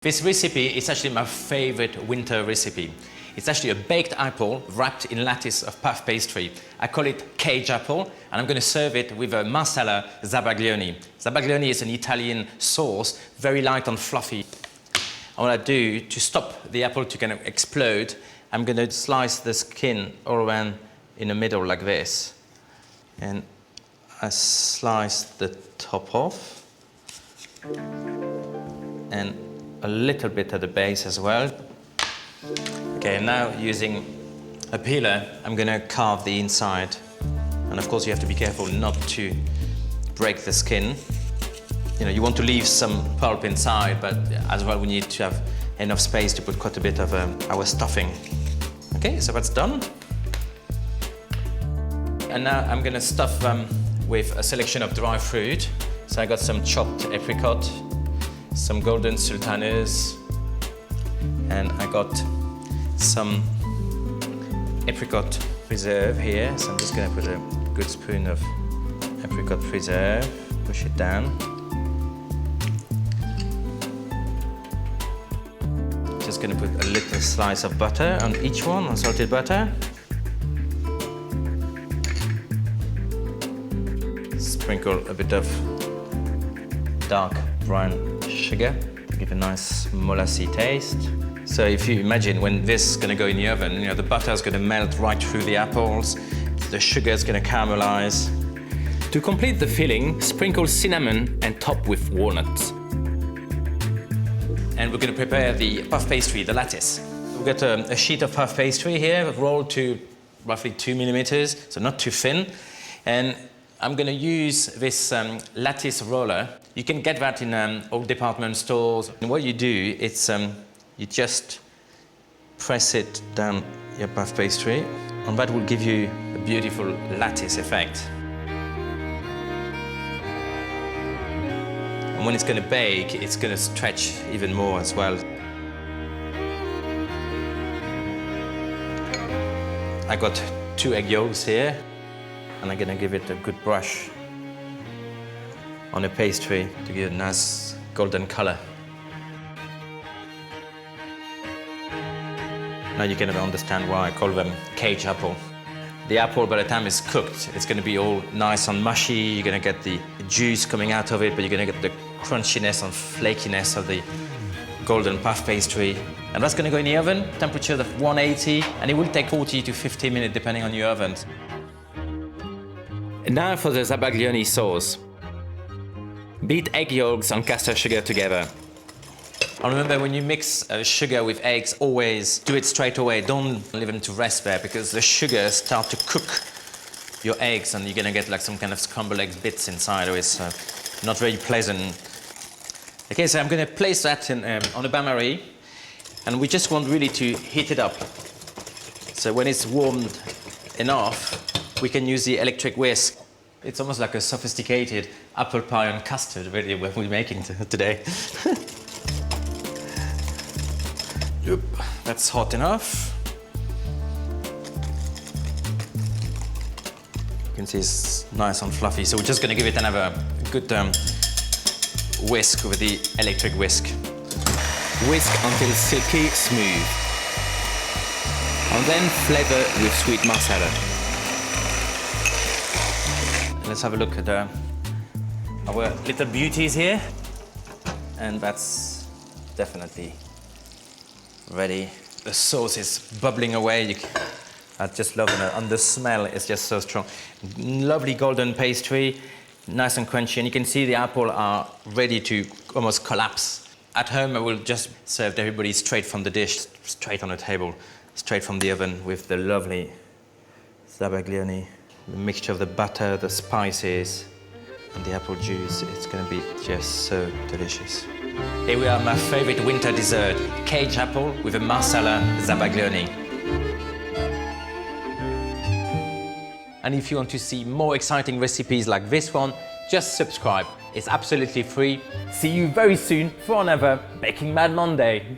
This recipe is actually my favorite winter recipe. It's actually a baked apple wrapped in lattice of puff pastry. I call it cage apple, and I'm going to serve it with a Marsala Zabaglione. Zabaglione is an Italian sauce, very light and fluffy. And what I do to stop the apple to kind of explode, I'm going to slice the skin all around in the middle like this. And I slice the top off. And a little bit at the base as well. Okay, now using a peeler, I'm gonna carve the inside. And of course you have to be careful not to break the skin. You know, you want to leave some pulp inside, but as well we need to have enough space to put quite a bit of our stuffing. Okay, so that's done. And now I'm gonna stuff with a selection of dry fruit. So I got some chopped apricot, some golden sultanas, and I got some apricot preserve here. So I'm just going to put a good spoon of apricot preserve, push it down. Just going to put a little slice of butter on each one, unsalted butter. Sprinkle a bit of dark brown sugar to give a nice molassy taste. So if you imagine when this is going to go in the oven, you know, the butter is going to melt right through the apples, the sugar is going to caramelize. To complete the filling, sprinkle cinnamon and top with walnuts. And we're going to prepare the puff pastry, the lattice. We've got a sheet of puff pastry here, rolled to roughly 2 millimeters, so not too thin. And I'm going to use this lattice roller. You can get that in all department stores. And what you do, it's you just press it down your puff pastry, and that will give you a beautiful lattice effect. And when it's going to bake, it's going to stretch even more as well. I got 2 egg yolks here. And I'm going to give it a good brush on the pastry to give it a nice golden color. Now you can understand why I call them cage apple. The apple, by the time it's cooked, it's going to be all nice and mushy. You're going to get the juice coming out of it, but you're going to get the crunchiness and flakiness of the golden puff pastry. And that's going to go in the oven, temperature of 180, and it will take 40 to 50 minutes depending on your oven. Now for the Zabaglione sauce. Beat egg yolks and caster sugar together. And remember, when you mix sugar with eggs, always do it straight away. Don't leave them to rest there, because the sugar start to cook your eggs and you're going to get like some kind of scrambled eggs bits inside, or it's not very pleasant. Okay, so I'm going to place that in, on a bain-marie, and we just want really to heat it up. So when it's warmed enough, we can use the electric whisk. It's almost like a sophisticated apple pie and custard, really, what we're making today. Yep, that's hot enough. You can see it's nice and fluffy, so we're just going to give it another good whisk with the electric whisk. Whisk until silky smooth. And then flavor with sweet marsala. Let's have a look at our little beauties here. And that's definitely ready. The sauce is bubbling away. I just love it. And the smell is just so strong. Lovely golden pastry, nice and crunchy. And you can see the apple are ready to almost collapse. At home, I will just serve everybody straight from the dish, straight on the table, straight from the oven with the lovely Zabaglione. The mixture of the butter, the spices, and the apple juice, it's going to be just so delicious. Here we are, my favorite winter dessert, cage apple with a Marsala Zabaglione. And if you want to see more exciting recipes like this one, just subscribe. It's absolutely free. See you very soon for another Baking Mad Monday.